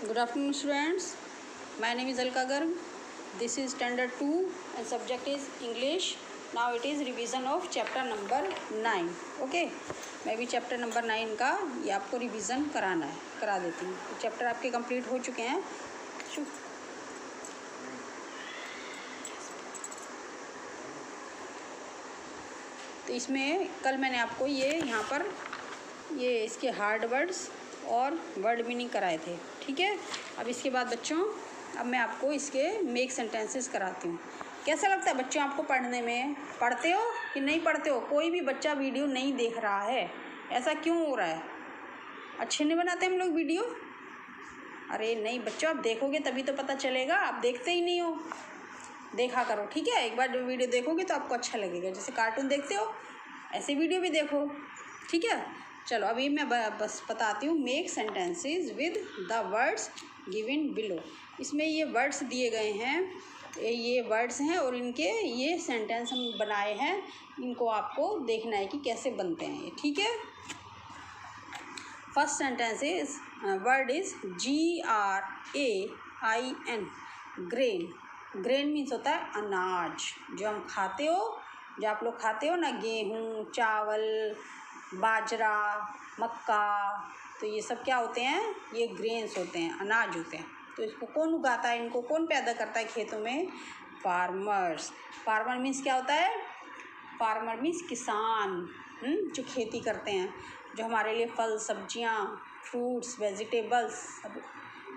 Good afternoon, students. My name is Alka Garg. This is standard 2 and subject is English. Now it is revision of chapter number 9. Okay. मैं भी chapter number 9 का ये आपको revision करा देती हूँ। तो चैप्टर आपके कंप्लीट हो चुके हैं। तो इसमें कल मैंने आपको ये यहाँ पर ये इसके हार्ड वर्ड्स और वर्ड मीनिंग कराए थे। ठीक है। अब इसके बाद बच्चों अब मैं आपको इसके मेक सेंटेंसेस कराती हूँ। कैसा लगता है बच्चों आपको पढ़ने में? पढ़ते हो कि नहीं पढ़ते हो? कोई भी बच्चा वीडियो नहीं देख रहा है, ऐसा क्यों हो रहा है? अच्छे नहीं बनाते हम लोग वीडियो? अरे नहीं बच्चों, आप देखोगे तभी तो पता चलेगा। आप देखते ही नहीं हो, देखा करो। ठीक है। एक बार जो वीडियो देखोगे तो आपको अच्छा लगेगा। जैसे कार्टून देखते हो ऐसे वीडियो भी देखो। ठीक है। चलो अभी मैं बस बताती हूँ। Make sentences with the words given below. इसमें ये वर्ड्स दिए गए हैं, ये वर्ड्स हैं और इनके ये सेंटेंस हम बनाए हैं। इनको आपको देखना है कि कैसे बनते हैं ये। ठीक है। First sentence is word is GRAIN, grain. Grain means होता है अनाज, जो हम खाते हो, जो आप लोग खाते हो ना, गेहूँ, चावल, बाजरा, मक्का। तो ये सब क्या होते हैं? ये ग्रेन्स होते हैं, अनाज होते हैं। तो इसको कौन उगाता है? इनको कौन पैदा करता है खेतों में? फार्मर्स। फार्मर मीन्स क्या होता है? फार्मर मीन्स किसान, जो खेती करते हैं, जो हमारे लिए फल, सब्जियां, फ्रूट्स, वेजिटेबल्स सब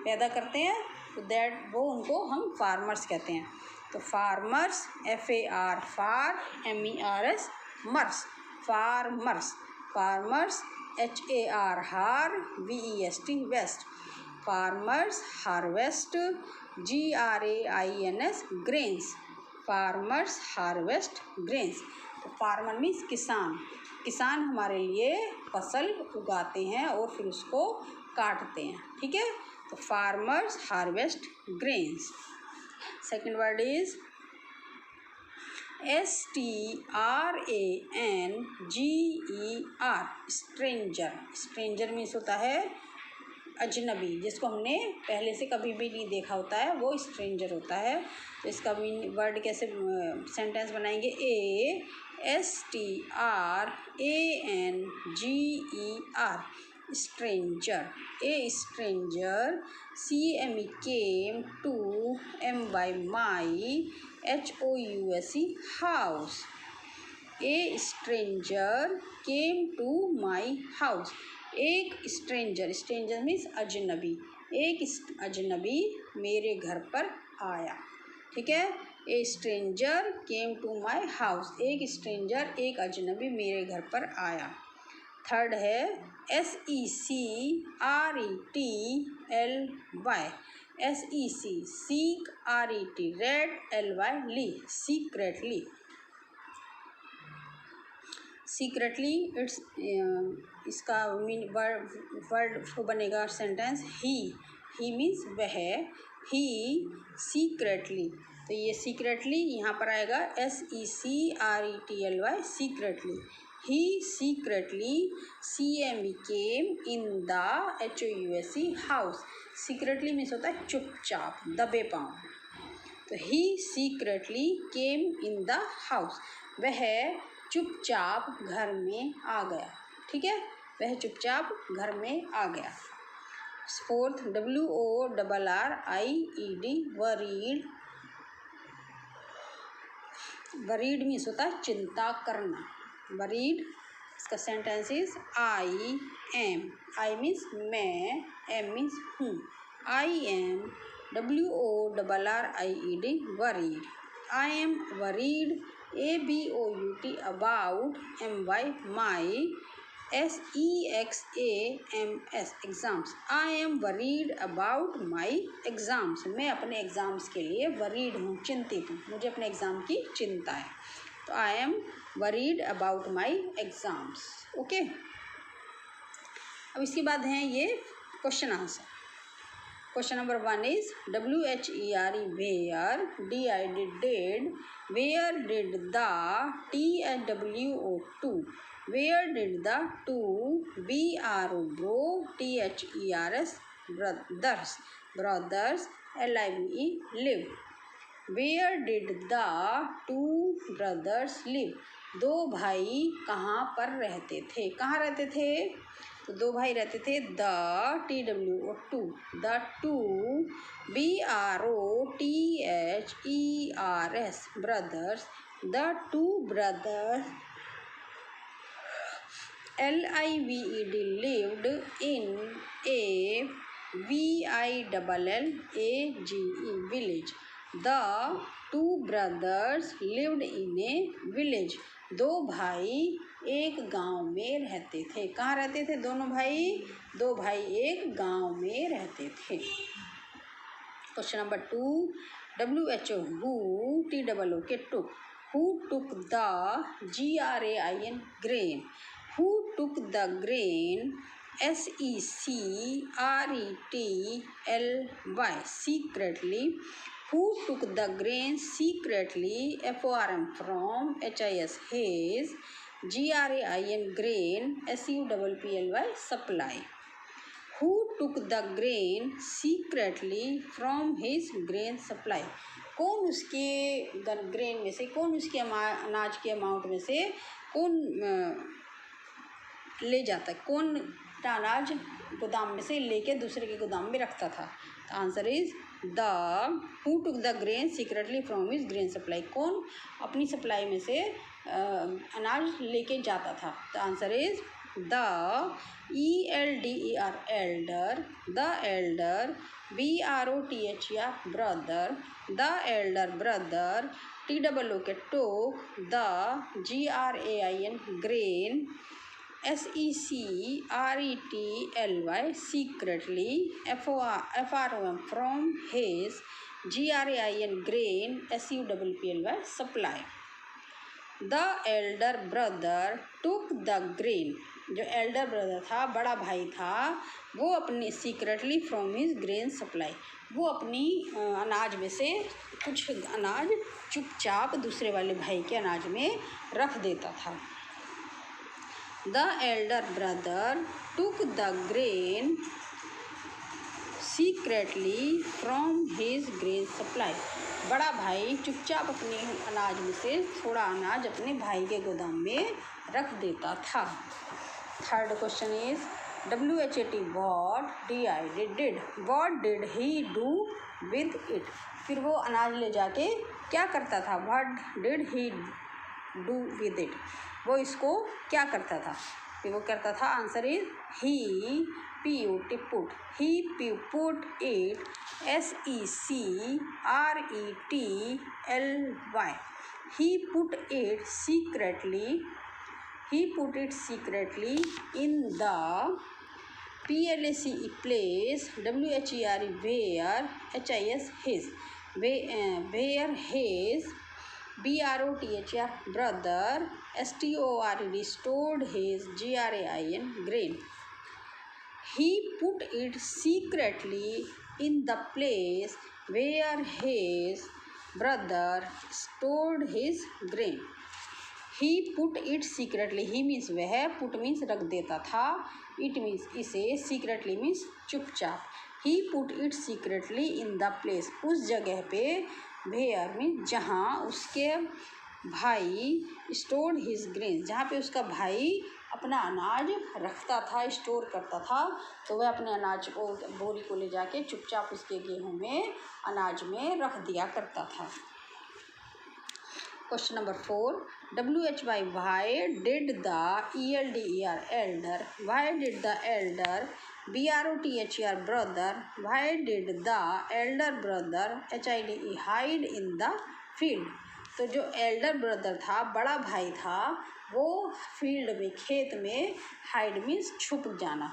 पैदा करते हैं। तो वो उनको हम फार्मर्स कहते हैं। तो farmers, FAR, far, MERS, mers, farmers. Farmers, HAR, har, VEST, vest. Farmers harvest, GRAINS, grains. Farmers harvest grains. तो फार्मर मीन्स किसान। किसान हमारे लिए फसल उगाते हैं और फिर उसको काटते हैं। ठीक है। तो farmers harvest grains. Second word is STRANGER, stranger. Stranger means होता है अजनबी, जिसको हमने पहले से कभी भी नहीं देखा होता है, वो स्ट्रेंजर होता है। तो इसका वर्ड कैसे सेंटेंस बनाएंगे? STRANGER, stranger. A stranger, CME came to MY my HOUSE house. A stranger came to my house. एक स्ट्रेंजर, स्ट्रेंजर मीन्स अजनबी, एक अजनबी मेरे घर पर आया। ठीक है। ए stranger came to my house, एक स्ट्रेंजर, एक अजनबी मेरे घर पर आया। थर्ड है SECRETLY, SEC, RET, ret, LY, ly, secretly. Secretly it's इसका वर्ड बनेगा सेंटेंस ही मीन्स वह, ही सीक्रेटली। तो ये सीक्रेटली यहाँ पर आएगा SECRETLY, secretly. He secretly CME came in the HOUSE house. Secretly means होता है चुपचाप, दबे पाँव। तो he secretly came in the house, वह चुपचाप घर में आ गया। ठीक है। वह चुपचाप घर में आ गया। Fourth WORRIED, worried. Worried means होता है चिंता करना, वरीड। इसका sentence is I am. I means मैं, एम मीन्स हूँ। I am WORRIED, worried. I am worried, ABOUT, about, MY my, SEXAMS, exams. I am worried about my exams, मैं अपने exams के लिए वरीड हूँ, चिंतित हूँ, मुझे अपने एग्ज़ाम की चिंता है। तो I am worried about my exams. Okay. अब इसके बाद हैं ये question answer. Question number 1 is WHERE, where, DID, did, where did the, TWO2, where did the, to, BRO, bro, THERS, brothers, brothers, L-I-V-E, live. Where did the two brothers live? दो भाई कहाँ पर रहते थे? कहाँ रहते थे? तो दो भाई रहते थे the TWO the two BROTHERS brothers, the two brothers LIVED lived in a VILLAGE village. The two brothers lived in a village. दो भाई एक गांव में रहते थे. कहाँ रहते थे दोनों भाई? दो भाई एक गांव में रहते थे. Question number 2. WHO who TOOK took. Who took the GRAIN grain? Who took the grain? SECRETLY secretly. Who took the grain secretly? FORM from HIS his. GRAIN grain SUPPLY supply. Who took the grain secretly from his grain supply? कौन उसके grain में से, कौन उसके अनाज के amount में से कौन ले जाता है? कौन अनाज गोदाम में से लेके दूसरे के गोदाम में रखता था? The answer is the who took the grain secretly from his grain supply. कौन अपनी सप्लाई में से अनाज लेके जाता था? The answer is the ELDER elder, the elder. BROTHER brother, the elder brother. TOOK took, the GRAIN grain SECRETLY secretly. FORM from his. GRAIN grain SUPPLY supply. The elder brother took the grain. जो Elder brother था, बड़ा भाई था, वो अपने secretly from his grain supply, वो अपनी अनाज में से कुछ अनाज चुपचाप दूसरे वाले भाई के अनाज में रख देता था. The elder brother took the grain secretly from his grain supply. बड़ा भाई चुपचाप अपने अनाज में से थोड़ा अनाज अपने भाई के गोदाम में रख देता था. Third question is WHAT what did. What did he do with it? फिर वो अनाज ले जाके क्या करता था? What did he do with it? वो इसको क्या करता था? फिर वो करता था. Answer is he put he put it SECRETLY. He put it secretly. He put it secretly in the PLACE place. WHERE where. HIS his. Where his. BROTHER brother. STORED stored his GRAIN grain. He put it secretly in the place where his brother stored his grain. He put it secretly. He means वह, put means रख देता था, it means इसे, secretly means चुपचाप. He put it secretly in the place. उस जगह पे, where means जहाँ उसके भाई stored his grain, जहाँ पे उसका भाई अपना अनाज रखता था, स्टोर करता था, तो वह अपने अनाज को, बोरी को ले जाके चुपचाप उसके गेहूँ में, अनाज में रख दिया करता था. Question number 4. WHY why did the ELDER elder, why did the elder BROTHER brother, why did the elder brother HIDE hide in the field? तो जो एल्डर ब्रदर था, बड़ा भाई था, वो फील्ड में, खेत में, हाइड मीन्स छुप जाना.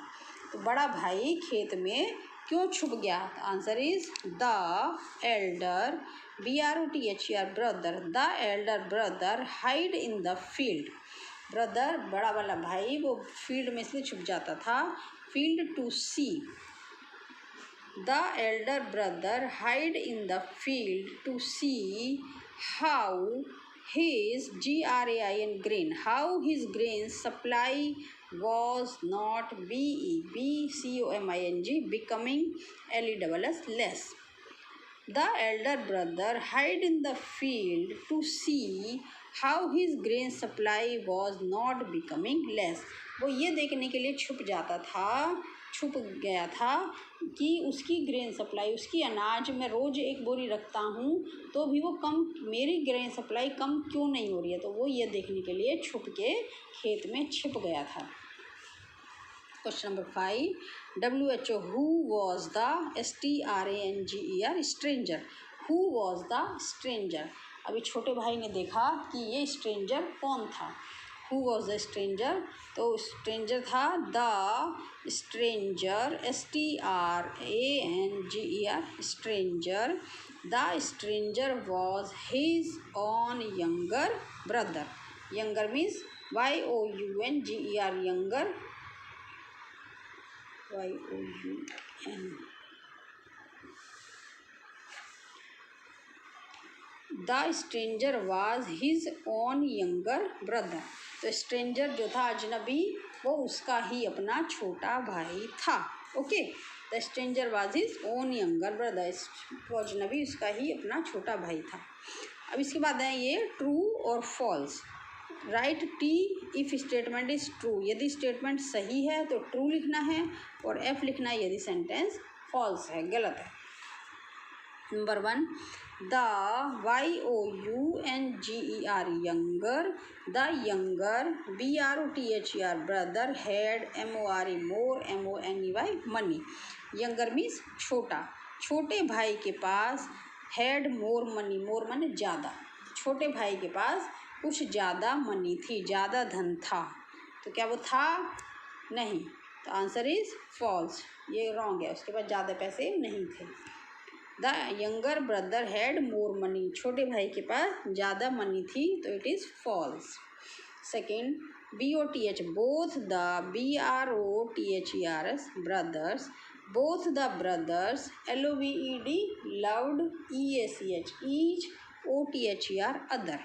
तो बड़ा भाई खेत में क्यों छुप गया? Answer is the Elder BROTHER brother, the elder brother hide in the field. Brother बड़ा वाला भाई वो फील्ड में इसलिए छुप जाता था, field to see. The elder brother hide in the field to see how his GRAIN grain, how his grain supply was not BECOMING becoming LESS less. The elder brother hid in the field to see how his grain supply was not becoming less. वो ये देखने के लिए छुप गया था कि उसकी ग्रेन सप्लाई, उसकी अनाज मैं रोज़ एक बोरी रखता हूँ तो भी वो कम, मेरी ग्रेन सप्लाई कम क्यों नहीं हो रही है, तो वो ये देखने के लिए छुप के खेत में छिप गया था। Question number 5, WHO who was the STRANGER stranger, who was the stranger। अभी छोटे भाई ने देखा कि ये स्ट्रेंजर कौन था। Who was the stranger, तो स्ट्रेंजर था the stranger, STRANGER stranger। The stranger was his own younger brother। younger means YOUNGER, younger, YOUN। The stranger was his own younger brother. तो स्ट्रेंजर जो था, अजनबी, वो उसका ही अपना छोटा भाई था। Okay, the stranger was his own younger brother, वो अजनबी उसका ही अपना छोटा भाई था। अब इसके बाद है ये ट्रू और false. Right T if statement is true, यदि स्टेटमेंट सही है तो ट्रू लिखना है, और एफ लिखना है यदि सेंटेंस फॉल्स है, गलत है। Number 1, the YOUNGER younger, the younger BROTHER brother had MORE more MONEY money. Younger means छोटा, छोटे भाई के पास had more money, more money ज़्यादा, छोटे भाई के पास कुछ ज़्यादा मनी थी, ज़्यादा धन था। तो क्या वो था? नहीं, तो आंसर इज़ फॉल्स, ये रॉन्ग है, उसके पास ज़्यादा पैसे नहीं थे। The younger brother had more money, छोटे भाई के पास ज़्यादा मनी थी, तो it is false. Second, BOTH both the BROTHERS brothers, both the brothers LOVED loved EACH each OTHER other।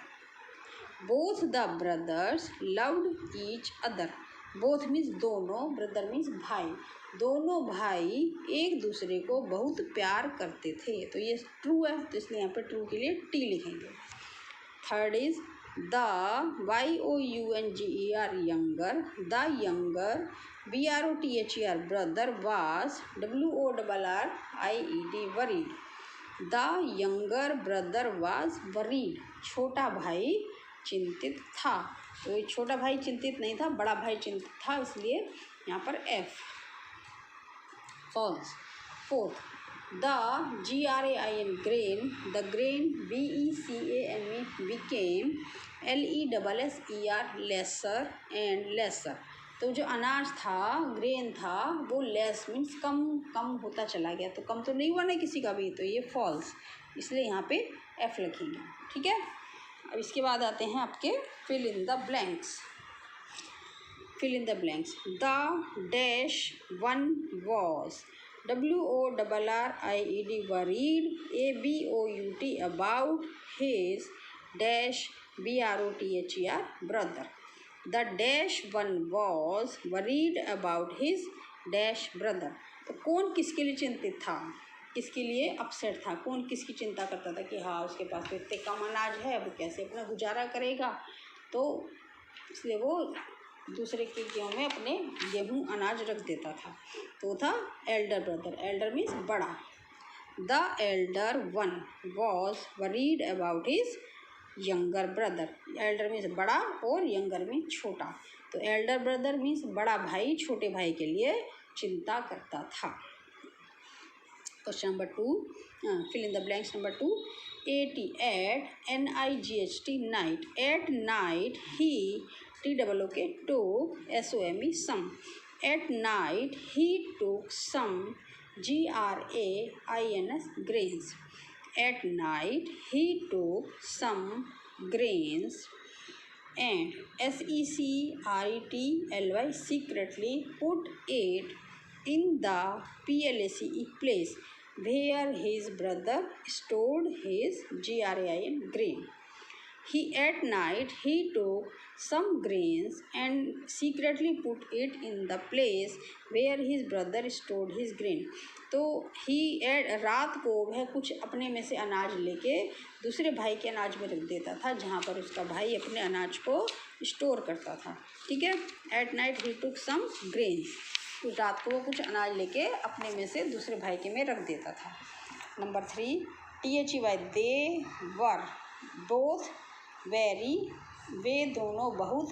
Both the brothers loved each other, both means दोनों, brother means भाई, दोनों भाई एक दूसरे को बहुत प्यार करते थे। तो ये ट्रू है, तो इसलिए यहाँ पे ट्रू के लिए टी लिखेंगे। Third is the YOUNGER younger, the younger BROTHER brother was WORRIED worried, the younger brother was worried, छोटा भाई चिंतित था। तो ये छोटा भाई चिंतित नहीं था, बड़ा भाई चिंतित था, इसलिए यहाँ पर F, false. Fourth, the GRAIN grain, the grain BECANE became LESSER lesser and lesser. तो जो अनाज था, ग्रेन था, वो लेस मीन्स कम कम होता चला गया, तो कम तो नहीं हुआ ना किसी का भी, तो ये फॉल्स, इसलिए यहाँ पे एफ लिखेंगे। ठीक है, अब इसके बाद आते हैं आपके fill in the blanks. Fill in the blanks, the dash one was WORRIED worried ABOUT about his dash BROTHER brother। The dash one was worried about his dash brother। तो कौन किसके लिए चिंतित था, किसके लिए अपसेट था, कौन किसकी चिंता करता था कि हाँ उसके पास तो इतने कम अनाज है, वो कैसे अपना गुजारा करेगा, तो इसलिए वो दूसरे के गेहूँ में अपने गेहूँ अनाज रख देता था। तो वो था एल्डर ब्रदर, एल्डर मीन्स बड़ा। The elder one was worried about his younger brother, Elder means बड़ा और यंगर मीन्स छोटा, तो एल्डर ब्रदर मीन्स बड़ा भाई छोटे भाई के लिए चिंता करता था। Question number 2, fill in the blanks. Number 2, at NIGHT night, at night he TOOK SOME some, at night he took some GRAINS grains, at night he took some grains and SECRETLY secretly put it in the PLACE place where his brother stored his GRAIN grain। He at night he took some grains and secretly put it in the place where his brother stored his grain. तो ही रात को वह कुछ अपने में से अनाज लेके दूसरे भाई के अनाज में रख देता था जहाँ पर उसका भाई अपने अनाज को स्टोर करता था। ठीक है, at night he took some grains, तो रात को वो कुछ अनाज लेके अपने में से दूसरे भाई के में रख देता था। Number 3, THEY they were both very, वे दोनों बहुत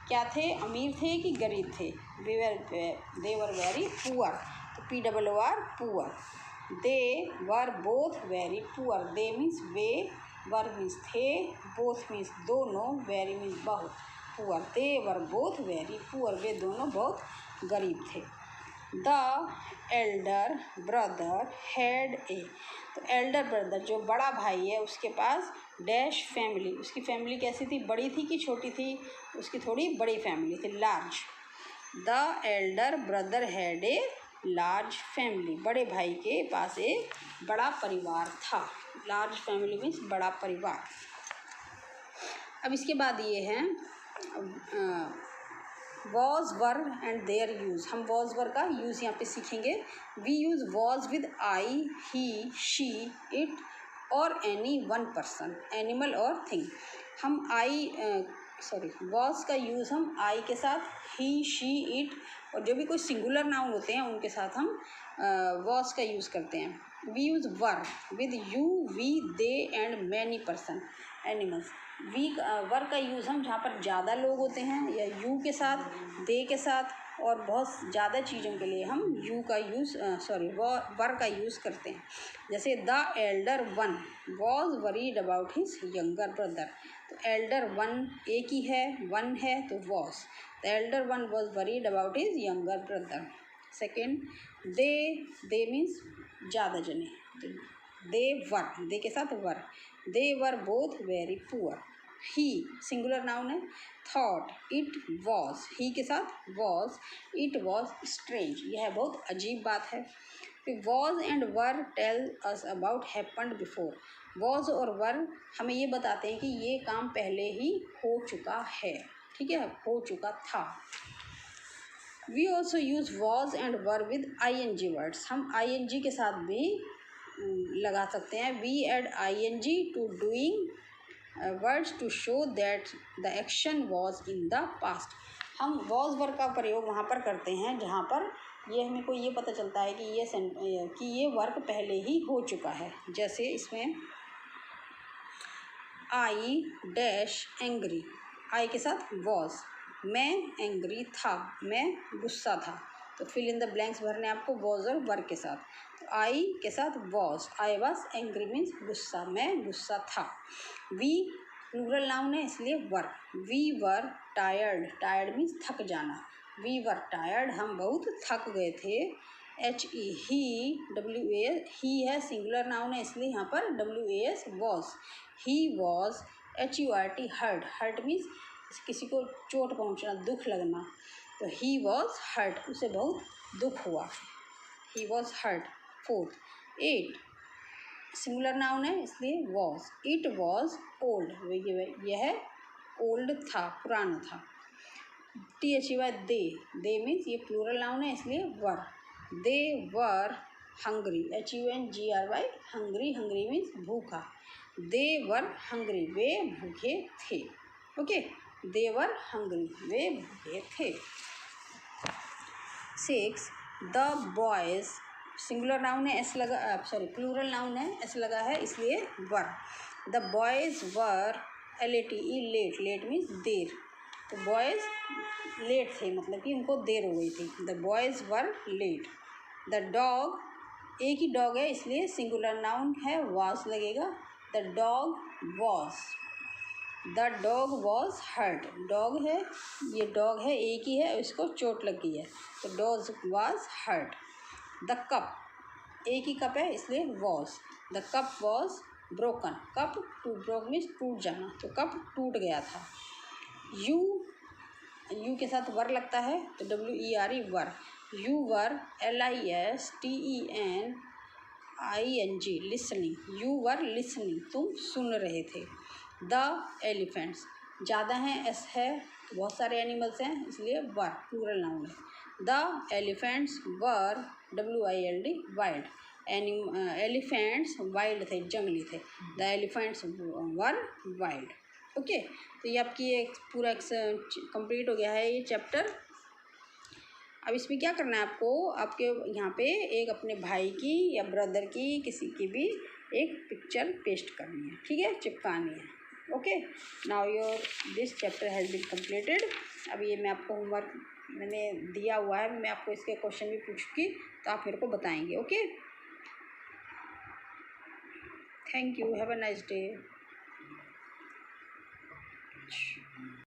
क्या थे, अमीर थे कि गरीब थे। दे वर वेरी पुअर, तो POOR poor. They were both very poor, they means वे, वर मीन्स थे, बोथ मीन्स दोनों, वेरी मीन्स बहुत, poor. They were both very poor, वे दोनों बहुत गरीब थे। The elder brother had a, तो एल्डर ब्रदर जो बड़ा भाई है उसके पास डैश फैमिली, उसकी फैमिली कैसी थी, बड़ी थी कि छोटी थी, उसकी थोड़ी बड़ी फैमिली थी, large. The elder brother had a large family, बड़े भाई के पास एक बड़ा परिवार था। लार्ज फैमिली मीन्स बड़ा परिवार। अब इसके बाद ये है was were and their use. हम वॉज वर का यूज़ यहाँ पे सीखेंगे। We use was with I, he, she, it और एनी वन पर्सन, एनिमल और थिंग। हम वॉज का यूज़ हम आई के साथ, ही, शी, इट और जो भी कोई सिंगुलर नाउन होते हैं उनके साथ हम वॉज का यूज़ करते हैं। We use were with you, we, they and many person, animals. Were का यूज़ हम जहाँ पर ज़्यादा लोग होते हैं या यू के साथ, दे के साथ और बहुत ज़्यादा चीज़ों के लिए हम वर का यूज़ करते हैं। जैसे the elder one was worried about his younger brother, तो एल्डर वन एक ही है, वन है तो was. The elder one was worried about his younger brother. Second, they means ज़्यादा जने, दे वर, दे के साथ were, they were both very poor. He singular noun है। थॉट इट वॉज, ही के साथ वॉज, इट वॉज स्ट्रेंज, यह बहुत अजीब बात है। फिर was and were tell us about happened before, was और वर हमें ये बताते हैं कि ये काम पहले ही हो चुका है। ठीक है, हो चुका था। We also use was and were with ING words, हम ING के साथ भी लगा सकते हैं। We add ING to doing words to show that the action was in the past, हम वॉज वर्ड का प्रयोग वहाँ पर करते हैं जहाँ पर ये हमें को ये पता चलता है कि ये वर्क पहले ही हो चुका है। जैसे इसमें आई डैश एंग्री, आई के साथ वॉज, मैं एंग्री था, मैं गुस्सा था, तो फिल इन द ब्लैंक्स भरने आपको वॉज और वर्क के साथ। तो आई के साथ was, I was angry means गुस्सा, मैं गुस्सा था। वी प्लूरल नाउन है इसलिए were. We were tired, tired means थक जाना, वी वर टायर्ड, हम बहुत थक गए थे। HE ही, WAS ही है, सिंगुलर नाउन है इसलिए यहाँ पर WAS was. He was HURT hurt, hurt means किसी को चोट पहुँचना, दुख लगना, तो ही वॉज हर्ट, उसे बहुत दुख हुआ, he was hurt. Fourth, 8 singular noun है इसलिए वॉज। इट वॉज ओल्ड, यह ओल्ड था, पुराना था। THEY दे मीन्स ये प्लूरल नाउन है इसलिए were. They were hungry, HUNGRY hungry, hungry means भूखा, दे वर हंग्री, वे भूखे थे। ओके, दे वर हंग्री, वे भूखे थे। 6 द बॉयज़, सिंगुलर नाउन है एस लगा, प्लूरल नाउन है एस लगा है इसलिए were. The boys were LATE late, late means देर, तो बॉयज़ लेट थे मतलब कि उनको देर हो गई थी। The boys were late. The dog, एक ही डॉग है इसलिए सिंगुलर नाउन है वॉज लगेगा। The dog was, the dog was hurt, dog है, ये डॉग है एक ही है, इसको चोट लग गई है, तो dog was hurt. The cup, एक ही कप है इसलिए was. The cup was broken, cup to broke means टूट जाना, तो कप टूट गया था। यू के साथ वर लगता है तो WERE were. You were LISTENING listening, you were listening, तुम सुन रहे थे। द एलिफेंट्स, ज़्यादा हैं, एस है, बहुत सारे एनिमल्स हैं, इसलिए वर प्लूरल नाउन है। The elephants were WILD wild, elephants wild थे, जंगली थे। The elephants were wild. Okay, तो ये आपकी एक पूरा कंप्लीट हो गया है ये चैप्टर। अब इसमें क्या करना है आपको, आपके यहाँ पे एक अपने भाई की या ब्रदर की किसी की भी एक पिक्चर पेस्ट करनी है, ठीक है, चिपकानी है। Okay, now your this chapter has been completed. अब ये मैं आपको होमवर्क मैंने दिया हुआ है, मैं आपको इसके क्वेश्चन भी पूछूंगी तो आप मेरे को बताएंगे। Okay, thank you, have a nice day.